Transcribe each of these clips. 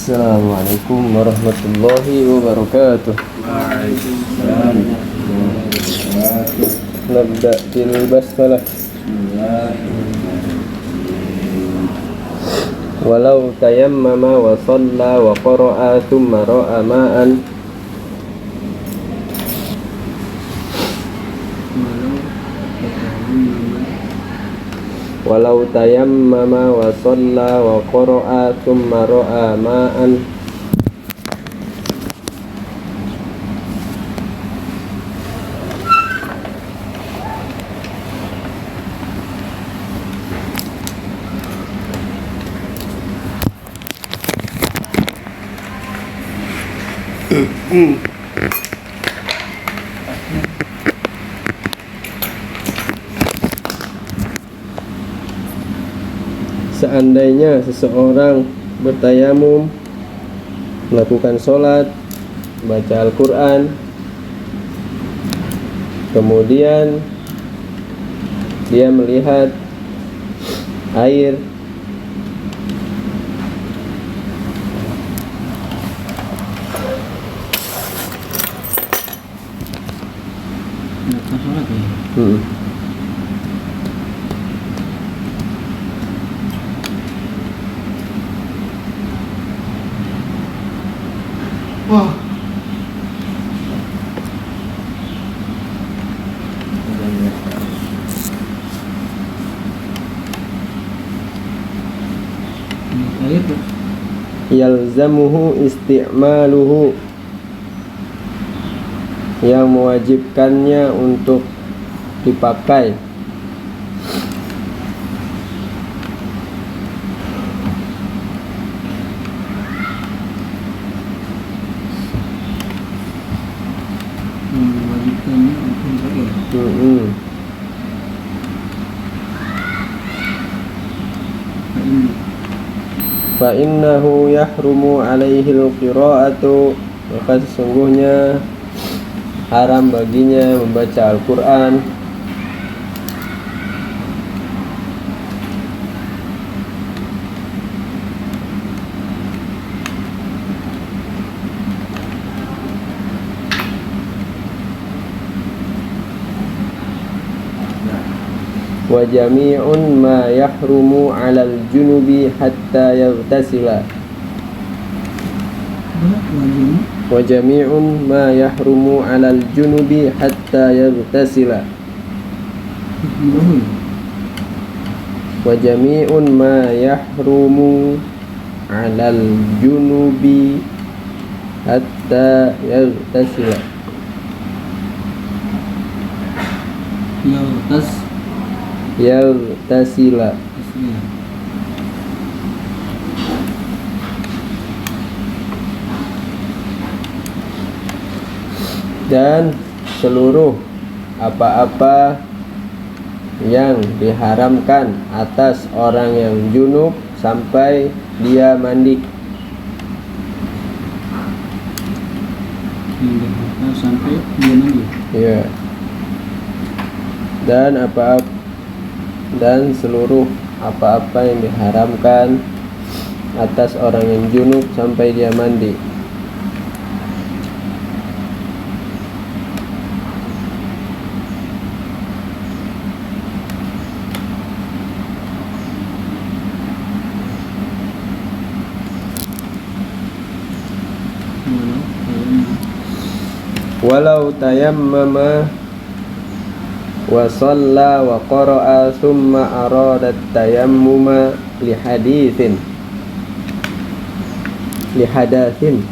Assalamualaikum warahmatullahi wabarakatuh. Waalaikumsalam warahmatullahi wabarakatuh. Nabda bil basmalah. Walau tayammama wa shalla wa qara'a thumma ra'a ma'an Walau tayammama wa shalla wa qara'a thumma ra'a ma'an Seandainya seseorang bertayamum, melakukan sholat, baca Al-Quran, kemudian dia melihat air Wah. yalzamuhu isti'maluhu, yang mewajibkannya untuk dipakai Mewajibkannya untuk dipakai. Fa innahu yahrumu alaihi al-qira'atu, maka sesungguhnya haram baginya membaca Al-Quran. Wa jami'un ma yahrumu 'alal junubi hatta yaghtasila. Wa jami'un ma yahrumu 'alal junubi hatta yaghtasila. Wa jami'un ma yahrumu 'alal junubi hatta yaghtasila. Yaghtasila. Dan seluruh apa-apa yang diharamkan atas orang yang junub sampai dia mandi. Sampai dia mandi. Ya. Dan seluruh apa-apa yang diharamkan atas orang yang junub sampai dia mandi. Walau tayammama wa shalla wa qara'a thumma arada tayammuma li hadathin li hadathin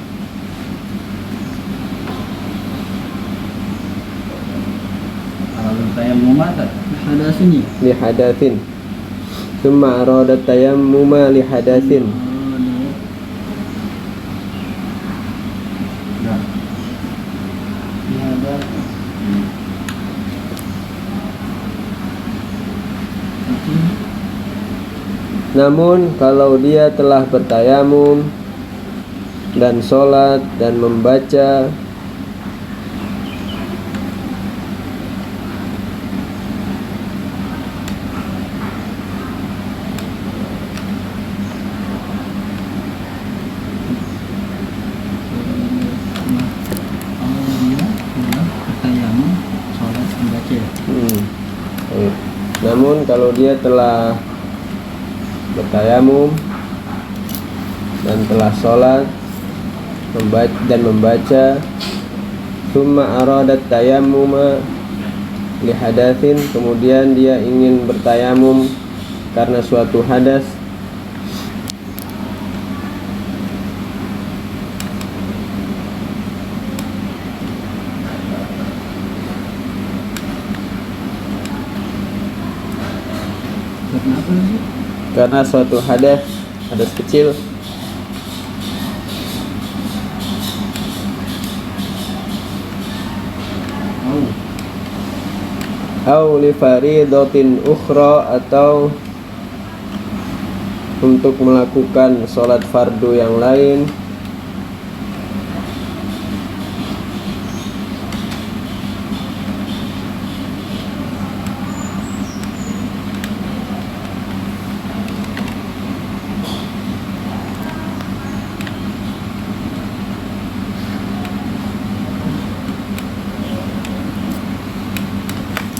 thumma arada tayammuma li hadathin. Namun kalau dia telah bertayamum dan sholat dan membaca Namun kalau dia telah bertayamum dan telah sholat dan membaca summa aradat tayammuma li hadatsin, kemudian dia ingin bertayamum karena suatu hadas, Karena apa sih? karena suatu hadas kecil, au li faridatin ukhra, atau untuk melakukan sholat fardu yang lain,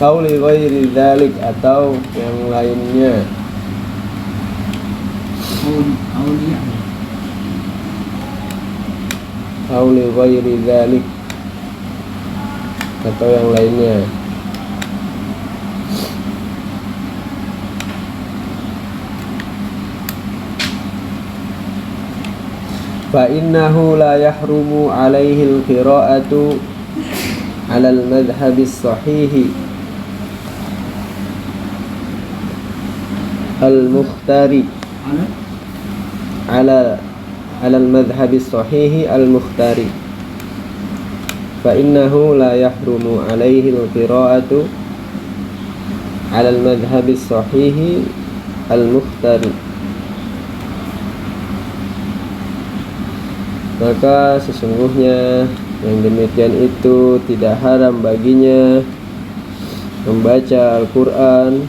au li ghairi dzalik, atau yang lainnya, Aulia. au li ghairi dzalik, atau yang lainnya. Fa innahu la yahrumu alaihi al-qira'atu 'ala al-madhhab as-sahih al-mukhtari ala al-madhhab as-sahih al-mukhtari. Fa innahu la yahrumu alaihi al-qira'atu 'ala al-madhhab as-sahih al-mukhtari. Maka sesungguhnya yang demikian itu tidak haram baginya membaca Al-Quran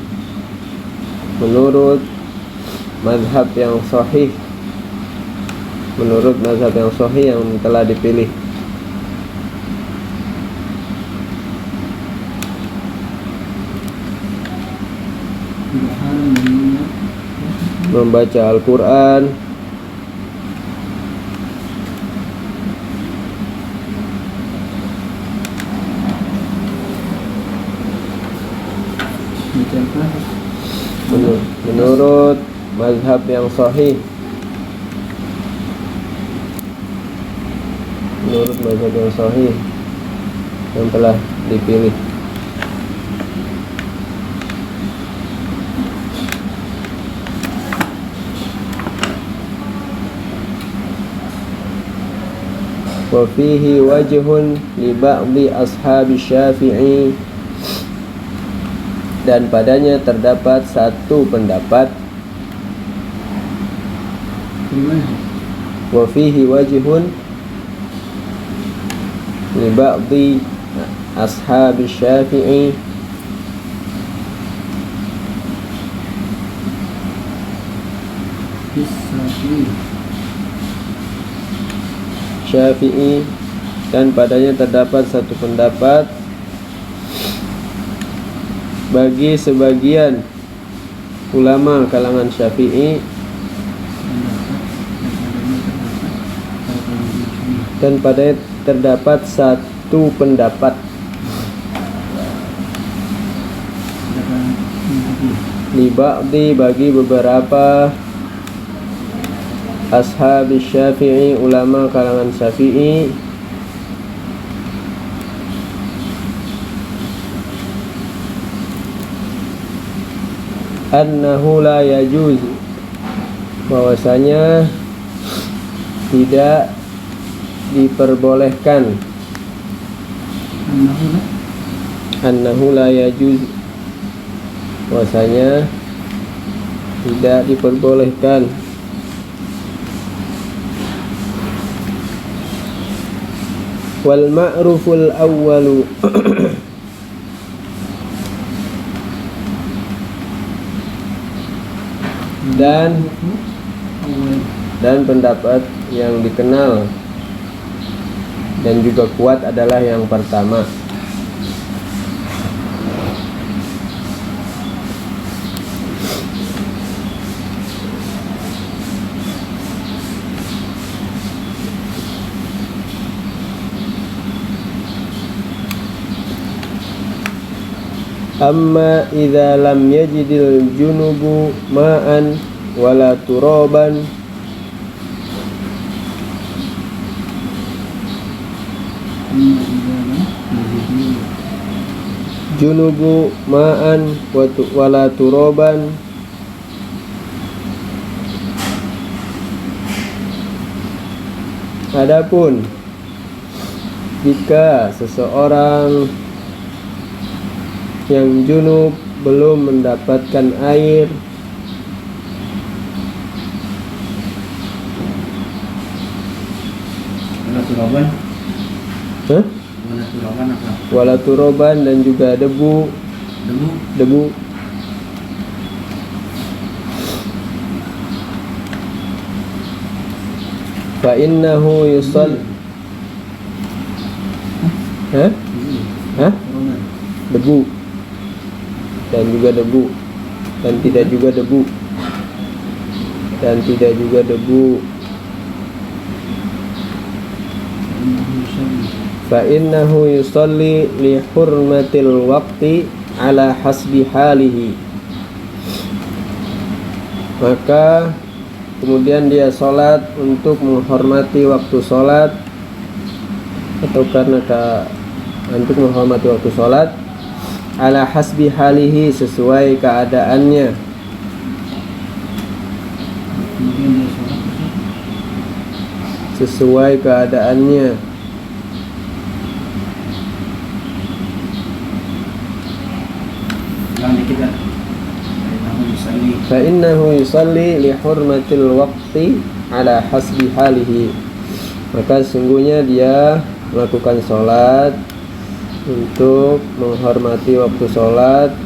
menurut mazhab yang sahih, menurut mazhab yang sahih yang telah dipilih. Tidak haram baginya Membaca Al-Quran menurut mazhab yang sahih, menurut mazhab yang sahih yang telah dipilih. Wa fihi wajhun li ba'di ashabi Syafi'i, dan padanya terdapat satu pendapat. Wa fihi wajhun li ba'di ashabi Syafi'i, Syafi'i, dan padanya terdapat satu pendapat bagi sebagian ulama kalangan Syafi'i, dan padanya terdapat satu pendapat li ba'di, bagi beberapa ashabi Syafi'i, ulama kalangan Syafi'i, annahu la yajuz, bahwasanya tidak diperbolehkan, annahu la yajuz, bahwasanya tidak diperbolehkan, wal ma'ruful awwalu dan pendapat yang dikenal dan juga kuat adalah yang pertama. Amma idza lam yajidil junubu ma'an wala turaban junubu ma'an wala turaban adapun jika seseorang yang junub belum mendapatkan air Turaban. Hah? Mana turaban apa? Wala turoban dan juga debu Debu. fa innahu yusall Hah? Hah? Corona. Debu dan juga debu dan tidak juga debu dan tidak juga debu fa innahu yusalli li hurmatil waqti ala hasbi halihi, maka kemudian dia sholat untuk menghormati waktu sholat atau untuk menghormati waktu sholat ala hasbi halihi, sesuai keadaannya. Kemudian dia sholat. Sesuai keadaannya. Ulang dikit kan. Fa innahu yusalli li hurmatil waqti ala hasbi halihi, maka sesungguhnya dia melakukan sholat untuk menghormati waktu sholat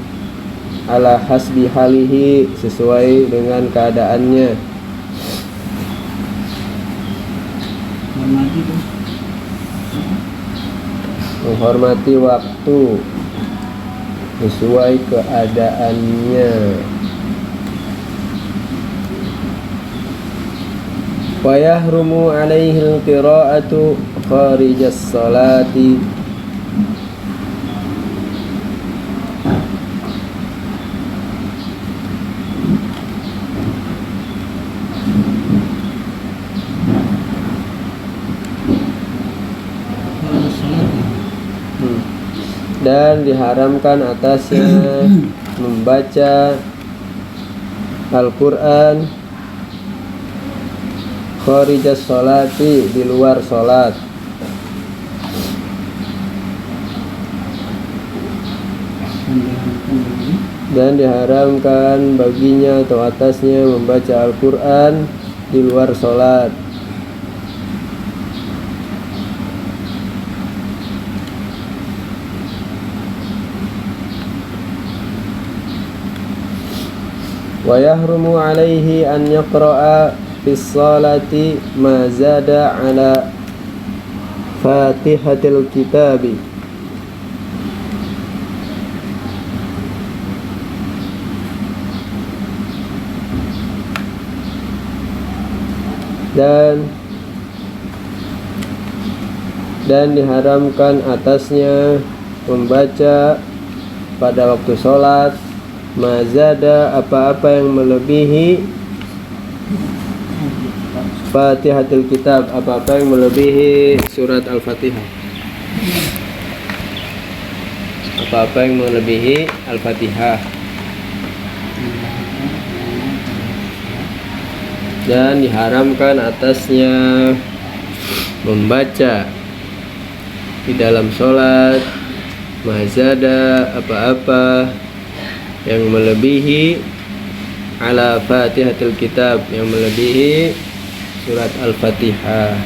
ala hasbi halihi, sesuai dengan keadaannya. Hormati tuh. Menghormati waktu sesuai keadaannya. Wa yahrumu alaihi al-qira'atu kharijas salati, Harus sholat. dan diharamkan atasnya membaca Al-Quran kharijas sholati, di luar sholat, dan diharamkan baginya atau atasnya membaca Al-Quran di luar sholat. Wa yahrumu alaihi an yaqra'a fis salati ma zada ala fatihatil kitabi, dan diharamkan atasnya membaca pada waktu sholat mazada, apa-apa yang melebihi Fatihatul Kitab, apa-apa yang melebihi surat Al-Fatihah, apa-apa yang melebihi Al-Fatihah. Dan diharamkan atasnya membaca di dalam sholat mazada, apa-apa yang melebihi ala Fatihatul Kitab, yang melebihi surat Al-Fatihah.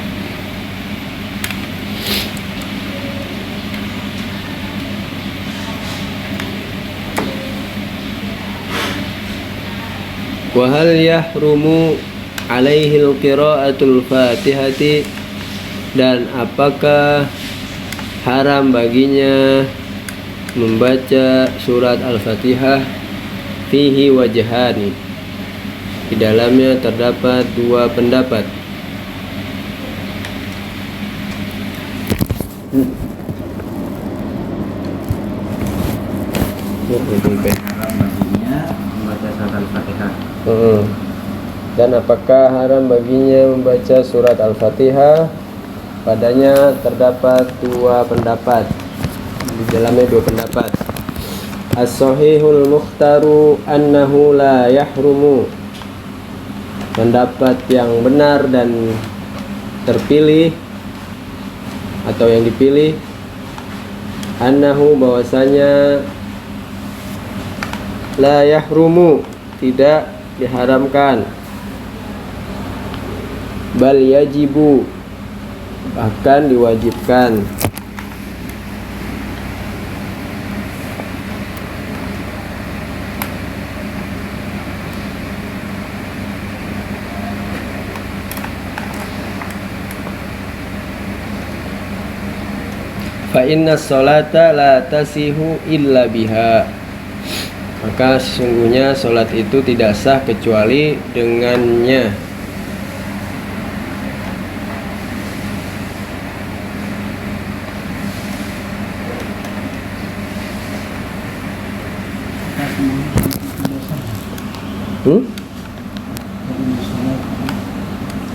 Wa hal yahrumu alaihi al-qira'atul Fatihati, dan apakah haram baginya membaca surat Al-Fatihah? Fihi wajhani, di dalamnya terdapat dua pendapat. Haram baginya membaca surat Al-Fatihah. Dan apakah haram baginya membaca surat Al-Fatihah? Padanya terdapat dua pendapat. Di dalamnya dua pendapat. As-sahihul mukhtaru annahu la yahrumu. Pendapat yang benar dan terpilih atau yang dipilih, annahu bahwasanya la yahrumu, tidak diharamkan, bal yajibu, bahkan diwajibkan. Fa inna sholata la tasihu illa biha. Maka sesungguhnya sholat itu tidak sah kecuali dengannya.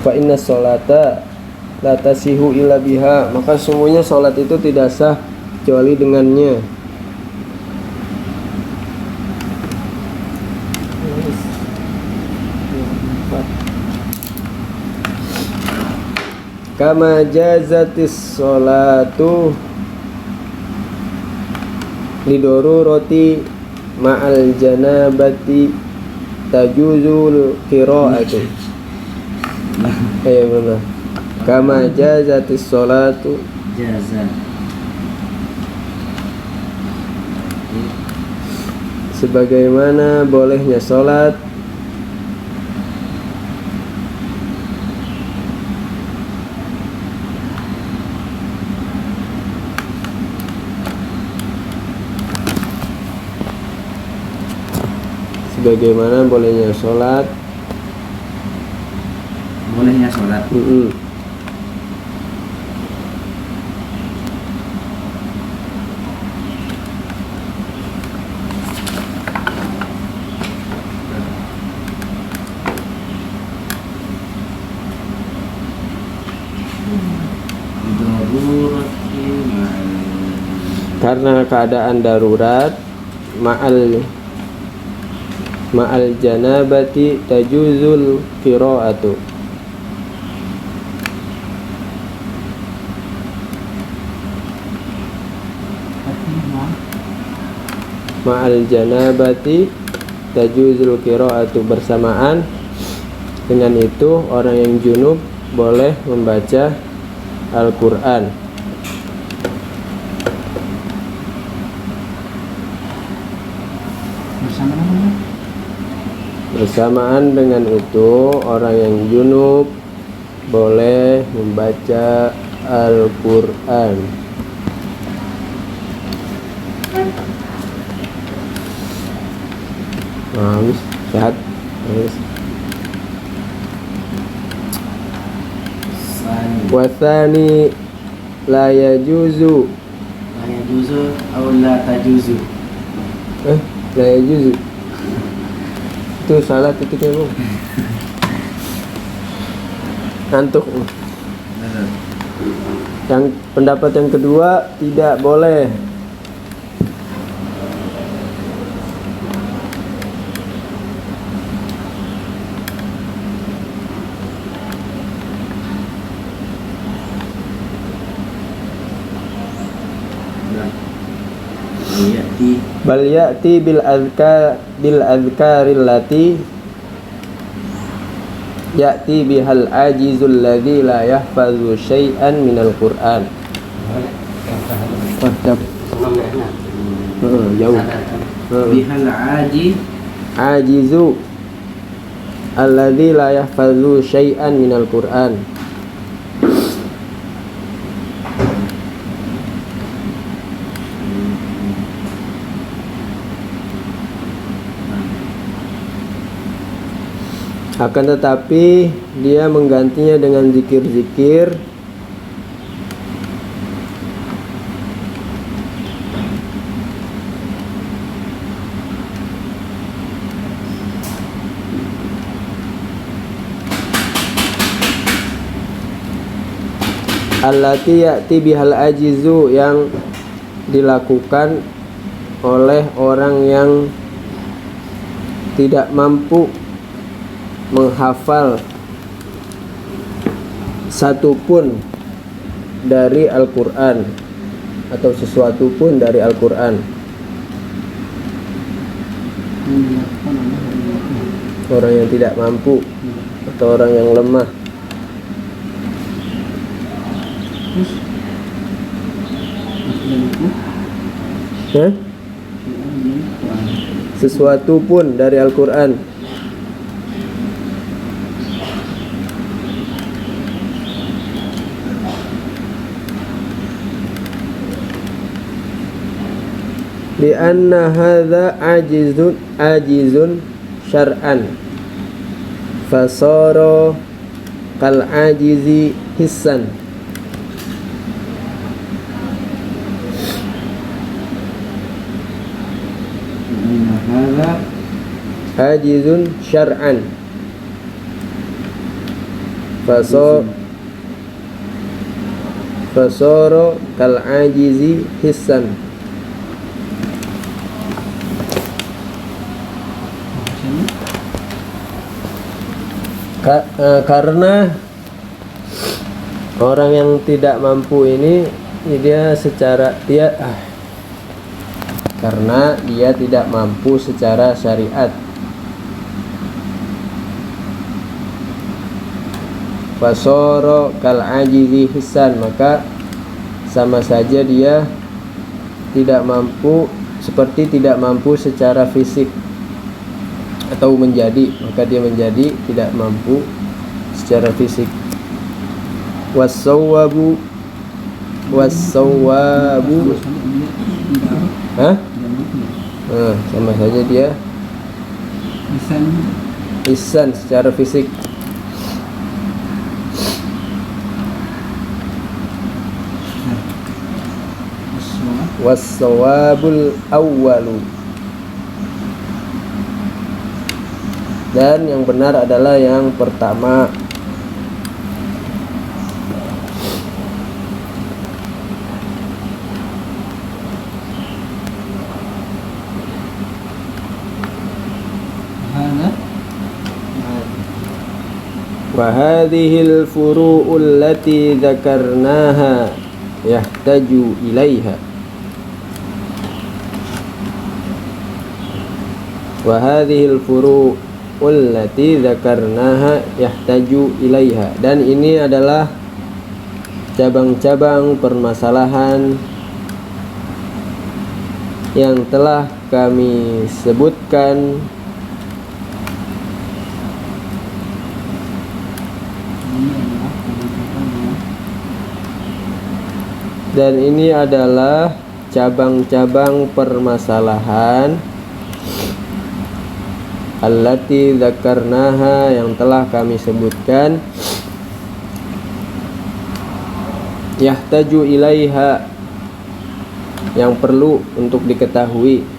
Fa inna sholata la tasihu illa biha. Maka sesungguhnya sholat itu tidak sah kecuali dengannya. Kama jazatis sholatu lidoruroti ma'al janabati tajuzul qira'atu. Benar. Kama jazatis sholatu Jaza. sebagaimana bolehnya sholat Bolehnya sholat. karena keadaan darurat, ma'al janabati tajuzul qira'atu. Ma'al janabati tajuzul qira'atu, bersamaan dengan itu orang yang junub boleh membaca Al-Quran. Bersamaan dengan itu orang yang junub boleh membaca Al-Quran. Sehat. Wathani la yajuzu atau la tajuzu. La yajuzu itu salah titiknya bu. Ngantuk. Yang pendapat yang kedua tidak boleh. Bal ya'ti bil azkaril lati ya'ti bihal ajizul ladzi la yahfazu syai'an minal Qur'an. Jauh. Bihal ajizu alladzi la yahfazu syai'an minal Qur'an. Akan tetapi dia menggantinya dengan zikir-zikir allati ya'ti bihal ajizu, yang dilakukan oleh orang yang tidak mampu menghafal satupun dari Al-Quran atau sesuatu pun dari Al-Quran. Orang yang tidak mampu atau orang yang lemah. Hah? Sesuatu pun dari Al-Quran. Lianna hadza ajizun syar'an fasara kal ajizi hissan. Hadza Ajizun syar'an fasara kal ajizi hissan. Karena orang yang tidak mampu ini karena dia tidak mampu secara syariat, fasoro kal ajizi hissan, maka sama saja dia tidak mampu, seperti tidak mampu secara fisik atau maka dia menjadi tidak mampu secara fisik. Wassawabu sama saja dia ihsan secara fisik. Wassawabul awwalu, dan yang benar adalah yang pertama. Wa hadhil furu'ul lati dzakarnaha yahtaju ilaiha. Wa hadhil furu'ul lati dzakarnaha yahtaju ilaiha, dan ini adalah cabang-cabang permasalahan yang telah kami sebutkan, dan ini adalah cabang-cabang permasalahan allati dzakarnaha, yang telah kami sebutkan, yahtaju ilaiha, yang perlu untuk diketahui.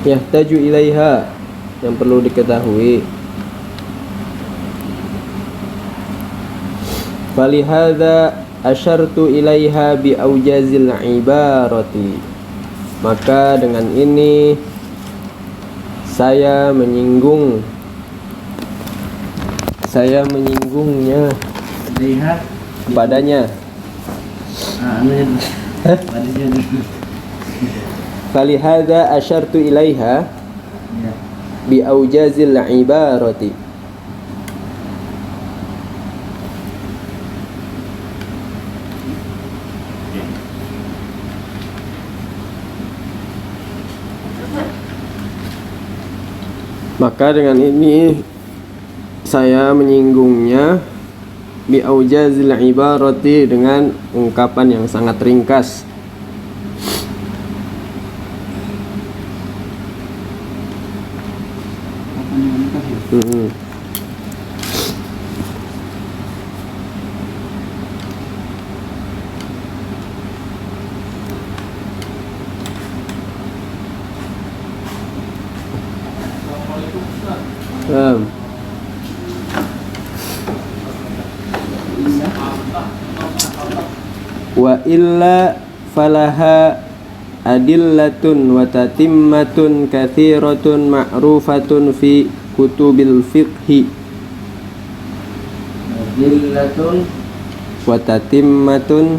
Yahtaju ilaiha, yang perlu diketahui. Falihadza asyartu ilaiha bi aujazil ibarati, maka dengan ini saya menyinggungnya lihat padanya. Padanya. Falihadza asyartu ilaiha bi aujazil ibarati, maka dengan ini saya menyinggungnya bi aujazil ibarati, dengan ungkapan yang sangat ringkas. Mm-mm. Wa illa falaha adillatun wa tatimmatun kathiratun ma'rufatun fi kutubil fiqhi Adillatun wa tatimmatun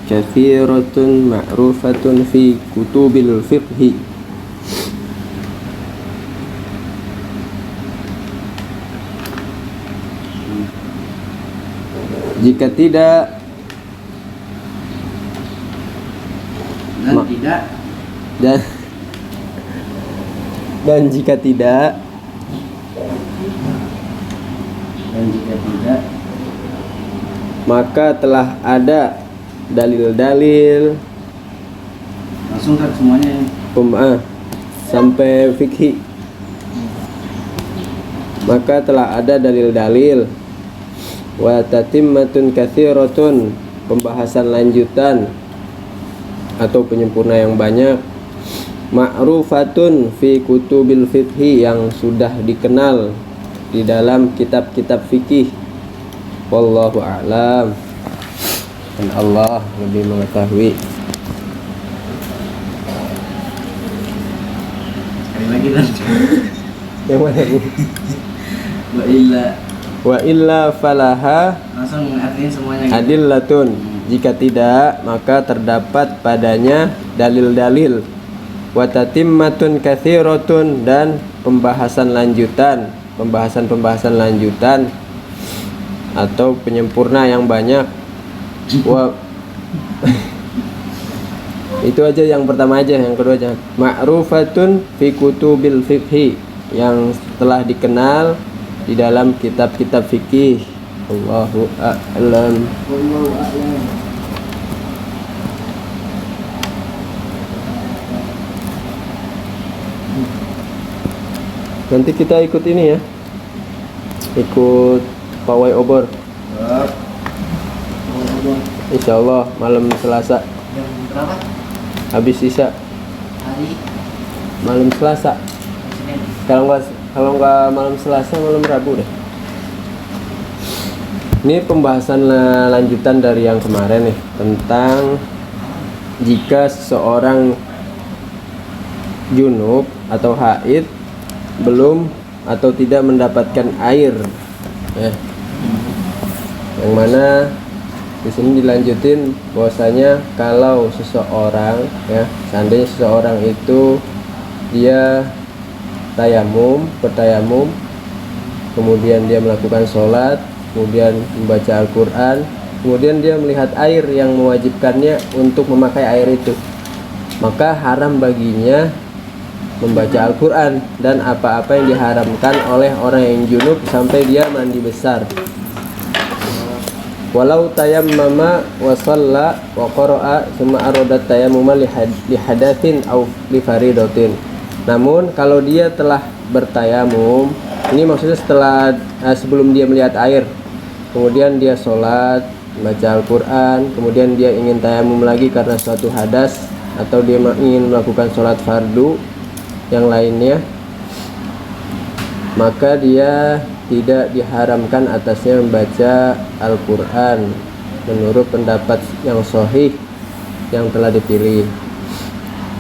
kathiratun ma'rufatun fi kutubil fiqhi. Jika tidak dan tidak dan jika tidak maka telah ada dalil-dalil langsung kan semuanya ini. Sampai fikih. Maka telah ada dalil-dalil wa tatimmatun kathiratun, pembahasan lanjutan atau penyempurna yang banyak, ma'rufatun fi kutubil fiqhi, yang sudah dikenal di dalam kitab-kitab fikih. Wallahu a'lam, dan Allah lebih mengetahui. Sekali lagi dan Yang mana ini? Wa illa falaha langsung artinya semuanya gitu. adillatun, jika tidak maka terdapat padanya dalil-dalil, wa tatimmatun kathiratun, dan pembahasan lanjutan atau penyempurna yang banyak. Itu aja yang pertama aja, yang kedua aja. Ma'rufatun fi kutubil fiqhi, yang telah dikenal di dalam kitab-kitab fikih. Allahu a'lam. Nanti kita ikut ini ya, ikut pawai obor, insyaallah malam Selasa. Jam berapa? Habis isya Hari malam Selasa. Senin. Kalau nggak malam Selasa, malam Rabu deh. Ini pembahasan lanjutan dari yang kemarin nih, tentang jika seseorang junub atau haid belum atau tidak mendapatkan air, ya. Yang mana di sini dilanjutin bahwasanya kalau seseorang, ya, seandainya seseorang itu dia bertayamum, kemudian dia melakukan sholat, kemudian membaca Al-Quran, kemudian dia melihat air yang mewajibkannya untuk memakai air itu, maka haram baginya membaca Al-Quran dan apa-apa yang diharamkan oleh orang yang junub sampai dia mandi besar. Walau tayammama wa shalla wa qara'a summa aradat tayammuma li hadatsin aw li faridatin. Namun kalau dia telah bertayamum, ini maksudnya sebelum dia melihat air, kemudian dia sholat, baca Al-Quran, kemudian dia ingin tayamum lagi karena suatu hadas, atau dia ingin melakukan sholat fardu yang lainnya, maka dia tidak diharamkan atasnya membaca Al-Quran menurut pendapat yang sahih yang telah dipilih.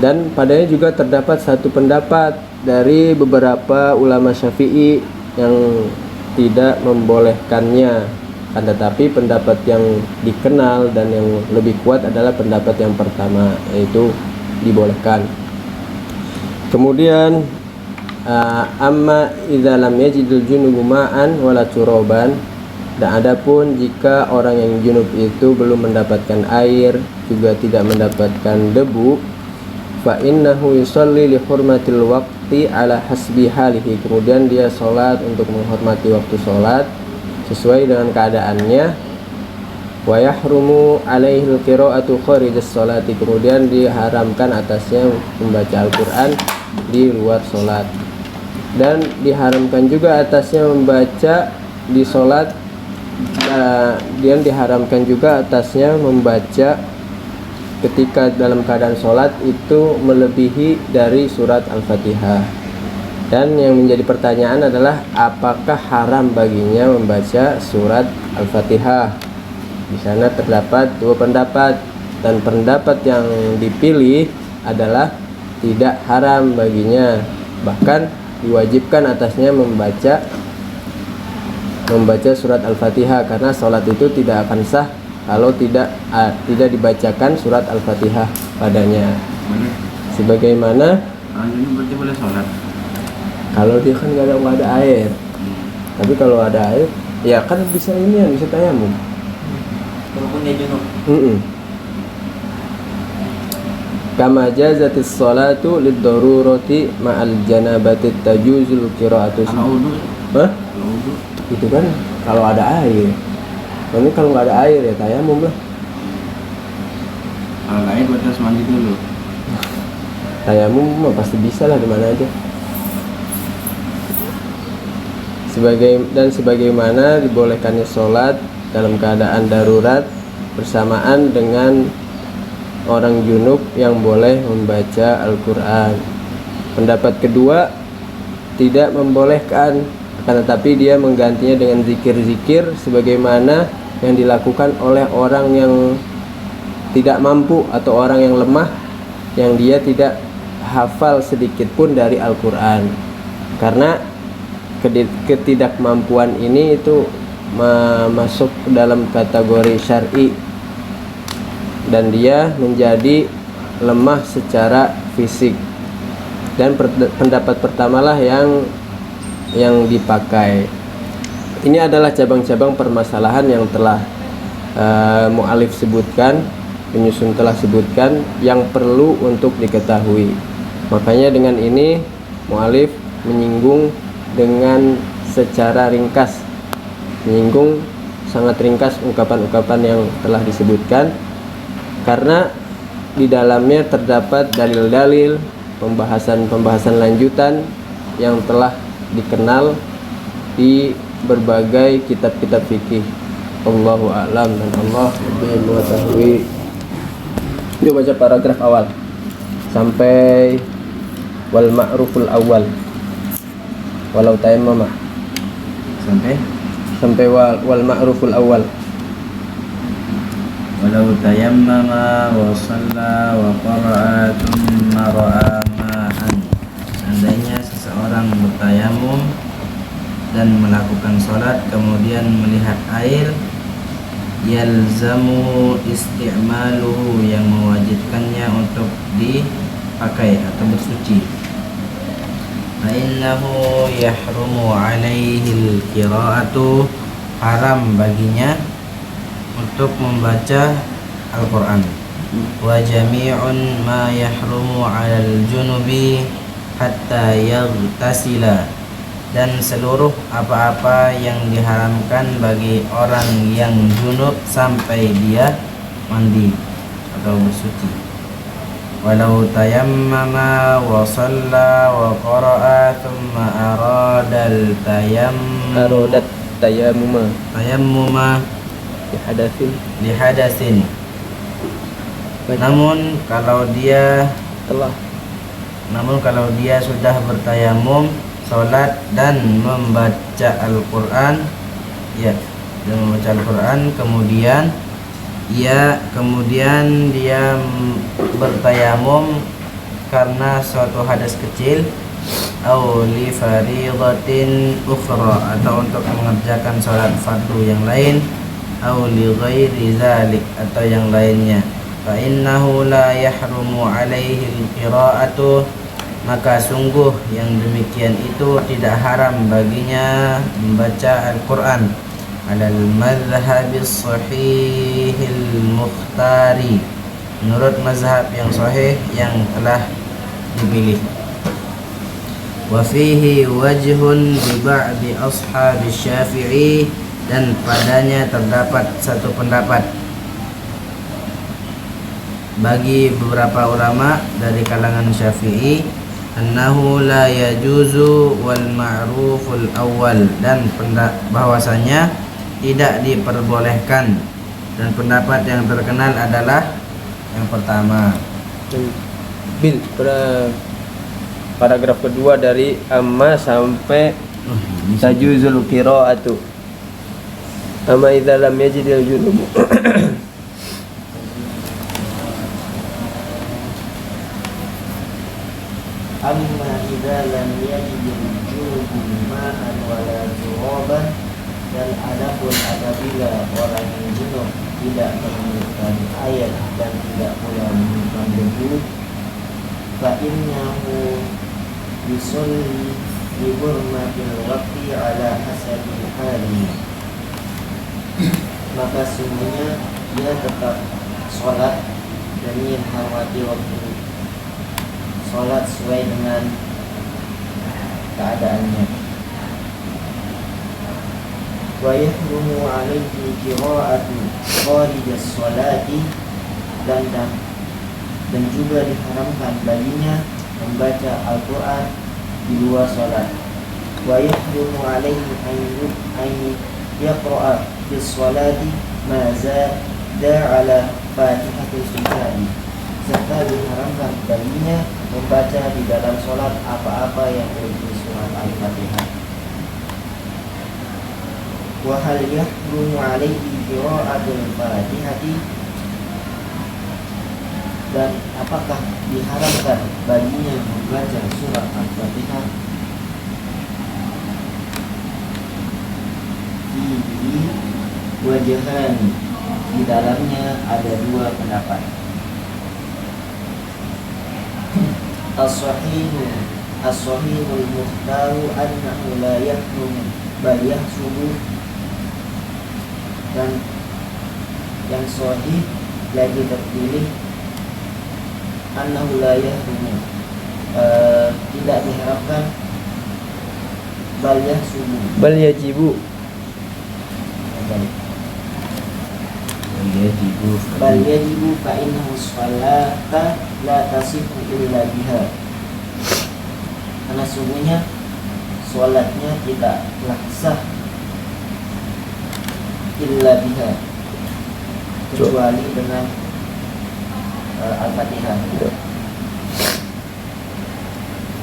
Dan padanya juga terdapat satu pendapat dari beberapa ulama Syafi'i yang tidak membolehkannya, kan, tetapi pendapat yang dikenal dan yang lebih kuat adalah pendapat yang pertama, yaitu dibolehkan. Kemudian amma idza lam yajidul junubu ma'an wala turaban, dan adapun jika orang yang junub itu belum mendapatkan air juga tidak mendapatkan debu, fa innahu yusalli li hurmatil waqti ala hasbi halihi, kemudian dia sholat untuk menghormati waktu sholat sesuai dengan keadaannya. Wa yahrumu alaihi al-qira'atu kharijas sholati, kemudian diharamkan atasnya membaca Al-Quran di luar sholat. Dan diharamkan juga atasnya membaca di sholat, dan diharamkan juga atasnya membaca ketika dalam keadaan sholat itu melebihi dari surat Al-Fatihah. Dan yang menjadi pertanyaan adalah apakah haram baginya membaca surat Al-Fatihah? Di sana terdapat dua pendapat, dan pendapat yang dipilih adalah tidak haram baginya, bahkan diwajibkan atasnya membaca surat Al-Fatihah, karena sholat itu tidak akan sah kalau tidak dibacakan surat Al-Fatihah padanya. Sebagaimana Ini berarti boleh sholat. kalau dia kan nggak ada air, tapi kalau ada air ya kan bisa bisa tayamum. Walaupun dia junub. Kama jazatis sholatu lid-darurati ma'al janabati tajuzul qira'atu. Kalau wudu. Hah? Kalau wudu. Itu kan kalau ada air. Ini kalau nggak ada air ya tayamum lah. Kalau nggak air berarti harus mandi dulu. Tayamum mah pasti bisa lah di mana aja. Sebagaimana dibolehkannya sholat dalam keadaan darurat bersamaan dengan orang junub yang boleh membaca Al-Quran. Pendapat kedua tidak membolehkan, akan tetapi dia menggantinya dengan zikir-zikir sebagaimana yang dilakukan oleh orang yang tidak mampu atau orang yang lemah, yang dia tidak hafal sedikit pun dari Al-Quran. Karena ketidakmampuan ini itu masuk dalam kategori syar'i, dan dia menjadi lemah secara fisik. Dan pendapat pertamalah yang dipakai. Ini adalah cabang-cabang permasalahan yang telah mu'alif sebutkan, penyusun telah sebutkan, yang perlu untuk diketahui. Makanya dengan ini mu'alif menyinggung dengan secara ringkas, menyinggung sangat ringkas ungkapan-ungkapan yang telah disebutkan, karena di dalamnya terdapat dalil-dalil, pembahasan-pembahasan lanjutan yang telah dikenal di berbagai kitab-kitab fikih. Allahu a'lam dan Allah lebih mengetahui. Kita baca paragraf awal sampai wal ma'ruful awal walau tayammama, sampai wal ma'ruful awal. Walau tayammama wa shalla wa qara'a thumma ra'a ma'an. Seandainya seseorang bertayamum dan melakukan sholat kemudian melihat air, yalzamu isti'maluhu, yang mewajibkannya untuk dipakai atau bersuci. Fa innahu yahrumu alaihi al-qira'atu, haram baginya untuk membaca Al-Quran. Wa jami'un ma yahrumu 'alal junubi hatta yaghtasila, dan seluruh apa-apa yang diharamkan bagi orang yang junub sampai dia mandi atau bersuci. Walau tayammama wa shalla wa qara'a thumma aradal tayammuma lihadasin. Namun kalau dia sudah bertayamum, sholat dan membaca Al-Quran, kemudian dia bertayamum karena suatu hadas kecil, au li faridatin ukhra, atau untuk mengerjakan sholat fardu yang lain, au li ghairi zalik, atau yang lainnya, fa innahu la yahrumu alaihi al-qira'atu, maka sungguh yang demikian itu tidak haram baginya membaca Al-Quran, alal madhhabis sahihil mukhtari, menurut mazhab yang sahih yang telah dipilih. Wa fihi wajhun li ba'di ashabi Syafi'i, dan padanya terdapat satu pendapat bagi beberapa ulama dari kalangan Syafi'i, annahu la yajuzu wal ma'ruful awal, dan bahwasanya tidak diperbolehkan, dan pendapat yang terkenal adalah yang pertama. Bil, pada paragraf kedua dari amma sampai tajuzul qira'atu. Amma idza lam yajidil junub. Amma idza lam yajidil junub ma'an wala turaban, dan adapun apabila orang yang junub tidak menemukan air dan tidak pula menemukan debu, fa innahu yusalli bi hurmatil waqti ala hasabil hali, maka sungguhnya dia tetap sholat demi menghormati waktu sholat sesuai dengan keadaannya. Wa yahrumu alaihi qira'atu kharijas sholati, dan juga diharamkan baginya membaca Al-Quran di luar sholat. Wa yahrumu alaihi an yaqra'a fi sholati ma zada ala fatihatil kitabi, serta diharamkan baginya membaca di dalam sholat apa-apa yang berisi surat Al-Fatihah. Wa hal yahrumu alaihi qira'atul Fatihati, dan apakah diharamkan baginya membaca surat Al-Fatihah? Fihi wajhani, di dalamnya ada dua pendapat. As-sahihul muhtaru annahu la yahrumu bal yahsubu, dan yang sahih lagi terpilih annahu la yahrumu, tidak diharapkan, bal yahsubu, Bal yajibu. bal yajibu fa innahu sholata la tasihu illa biha, karena sungguhnya sholatnya tidaklah sah illa biha, kecuali dengan Al-Fatihah.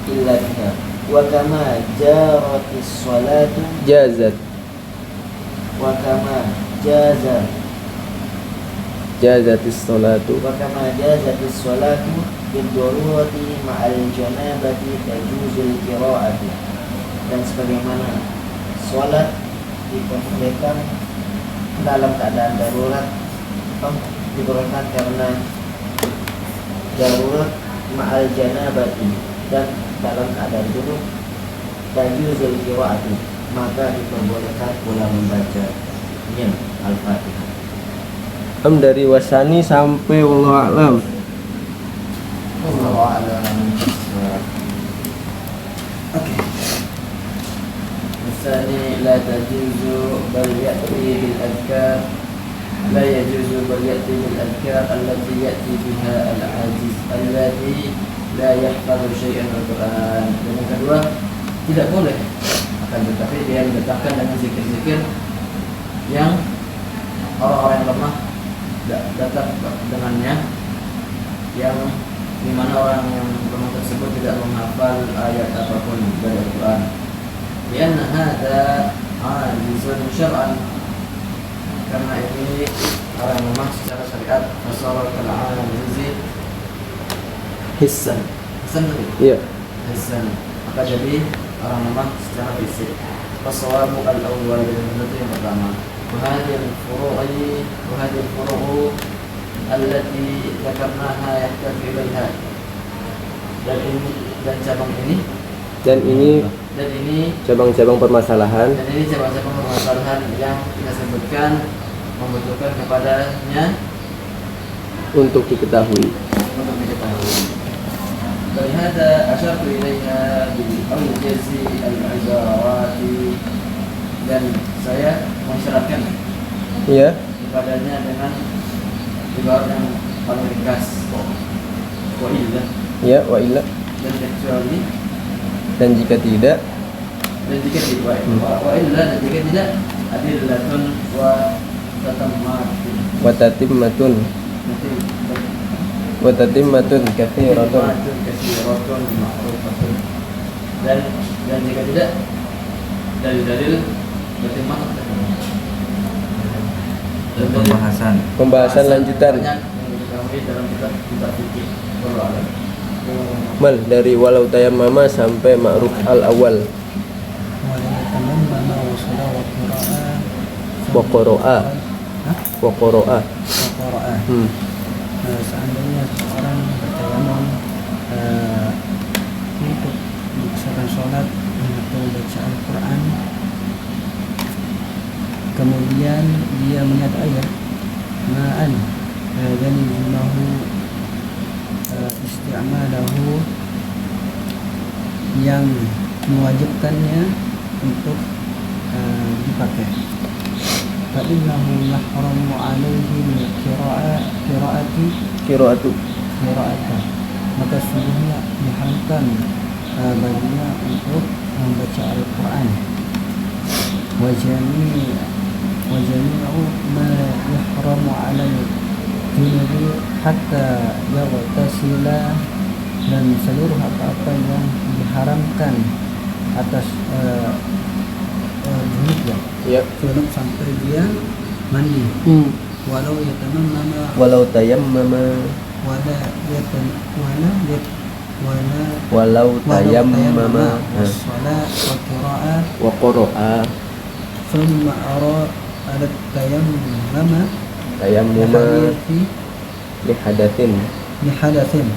Illa biha. Wa kama jaratis sholatu Jazat. wa kama jazatis sholatu. wa kama jazatis sholatu bid-darurati ma'al janabati tajuzul qira'atu, dan sebagaimana sholat diperbolehkan dalam keadaan darurat, diperbolehkan karena darurat ma'al janabati, dan dalam keadaan junub tajuzul qira'atu, maka diperbolehkan pula membacanya Al-Fatihah. Dari wasani sampai wallahu a'lam. Wallahu a'lam. Oke. Misali la tajuzu bal ya'ti bil adkar, la yajuzu bal ya'ti bil adkar allati ya'ti biha al-ajiz alladhi la yahfazu syai'an al-Quran. Dan yang kedua, tidak boleh, akan tetapi dia diletakkan dengan zikir-zikir yang orang-orang yang lemah datang dengannya, yang dimana orang yang lemah tersebut tidak menghafal ayat apapun dari Al-Quran. Lianna hadza ajizun syar'an, karena ini orang lemah secara syariat, fasara kal-ajizi hissan. Hissan tadi? Iya. Hissan, maka jadi orang lemah secara fisik. Fassawabu al-awwal, itu yang pertama. وهذه الفروع التي ذكرناها يحتاج إليها, dan cabang ini cabang-cabang permasalahan yang kita sebutkan membutuhkan kepadanya untuk diketahui. Berihada asyartu ilaiha bil-awjazi al-ibarati, dan saya mengisyaratkan kepadanya dengan ibarat yang paling ringkas. Wa illa dan kecuali dan jika tidak dan jika tidak wa illa dan jika tidak adillatun wa tatammatun watatimmatun katsiratun kasiratun ma'rufatun dan jika tidak dalil-dalil tatimmat pembahasan lanjutan banyak yang diketahui dalam kitab fikih. Wallahu a'lam. mal dari walau tayammama sampai ma'ruf al awal wa qira'a Seandainya seorang bertayamum untuk melaksanakan sholat atau baca Al-Quran, kemudian dia melihat air ma'an dan yunahu isti'amalahu yang mewajibkannya untuk dipakai. Fa'innahu yahramu alaihi qira'atu maka sungguhnya diharamkan baginya untuk membaca Al-Quran. Wajami'u ma yahramu alaihi junubi hatta yaghtasila, dan seluruh apa-apa yang diharamkan atas junub ya junub sampai dia mandi. walau tayammama was-shalat wa qira'a thumma arada tayammama li hadatsin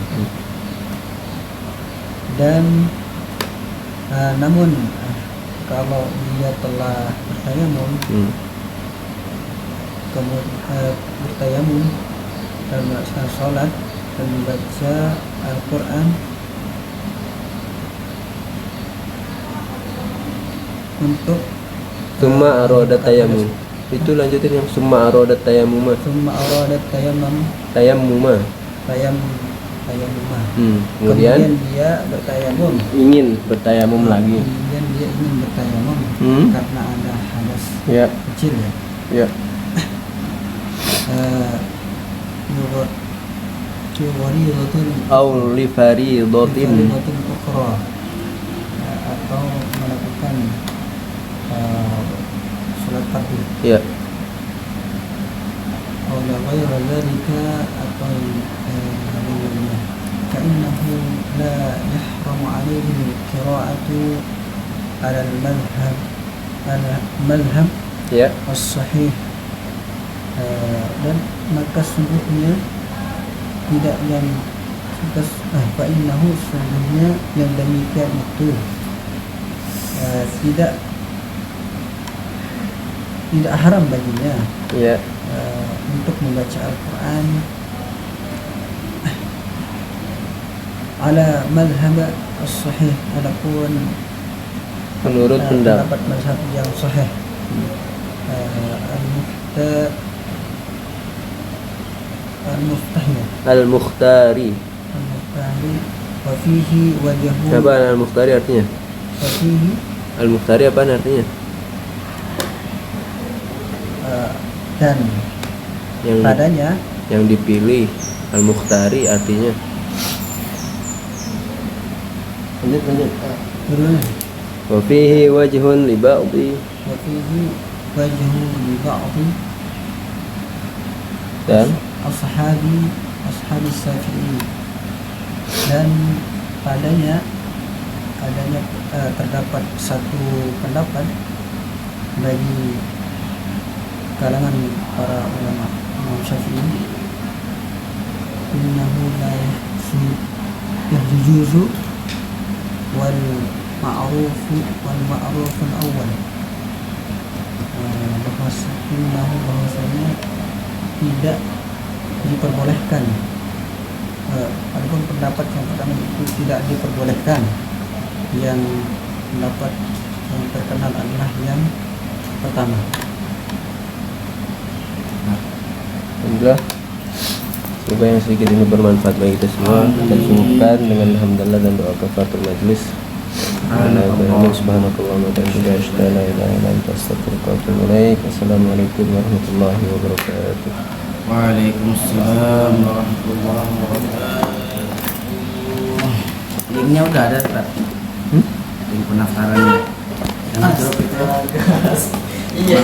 dan namun kalau dia telah bertayamum kemudian bertayamum dan melaksanakan sholat dan membaca Al-Quran untuk summa arada tayammum, itu lanjutin yang summa arada tayammuma kemudian dia bertayamum ingin bertayamum lagi kemudian dia ingin bertayamum karena ada hadas ya kecil ya au li faridatin ukhra, atau melakukan salat fardu ya atau ghairu dzalika atau lainnya. Ka'innahu la yahramu alaihi qira'atu ala al-madhhab ya as-sahih, dan maka sungguhnya tidak yang fa'innahu sungguhnya yang demikian itu tidak haram baginya ya untuk membaca Al-Quran ala madhhab as-sahih, adapun menurut pendapat mazhab yang sahih. Al-Mukhtari wa fihi wajhu. apa Al-Mukhtari artinya? Wa fihi Al-Mukhtari apa artinya? Dan Yang padanya yang dipilih. Al-Mukhtari artinya lanjut wa fihi wajhun li ba'dhi wa fihi wajhu li ba'dhi dan ashabi Syafi'i, dan padanya terdapat satu pendapat bagi kalangan para ulama Imam Syafi'i, innahu la yajuzu wal ma'rufun awal, bahwasanya tidak diperbolehkan. Adapun pendapat yang pertama itu tidak diperbolehkan. Yang pendapat yang terkenal adalah yang pertama. alhamdulillah Semoga yang sedikit ini bermanfaat bagi kita semua. Kita cukupkan dengan alhamdulillah dan doa kafaratul majlis. Subhanakallahumma wa bihamdika asyhadu an la ilaha illa anta astaghfiruka wa atubu ilaik. Assalamualaikum warahmatullahi wabarakatuh. Waalaikumsalam warahmatullahi wabarakatuh. Linknya udah ada, Pak. Link pendaftarannya. Yang grup itu. Iya.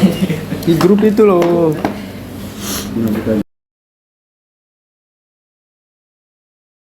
Di grup itu loh.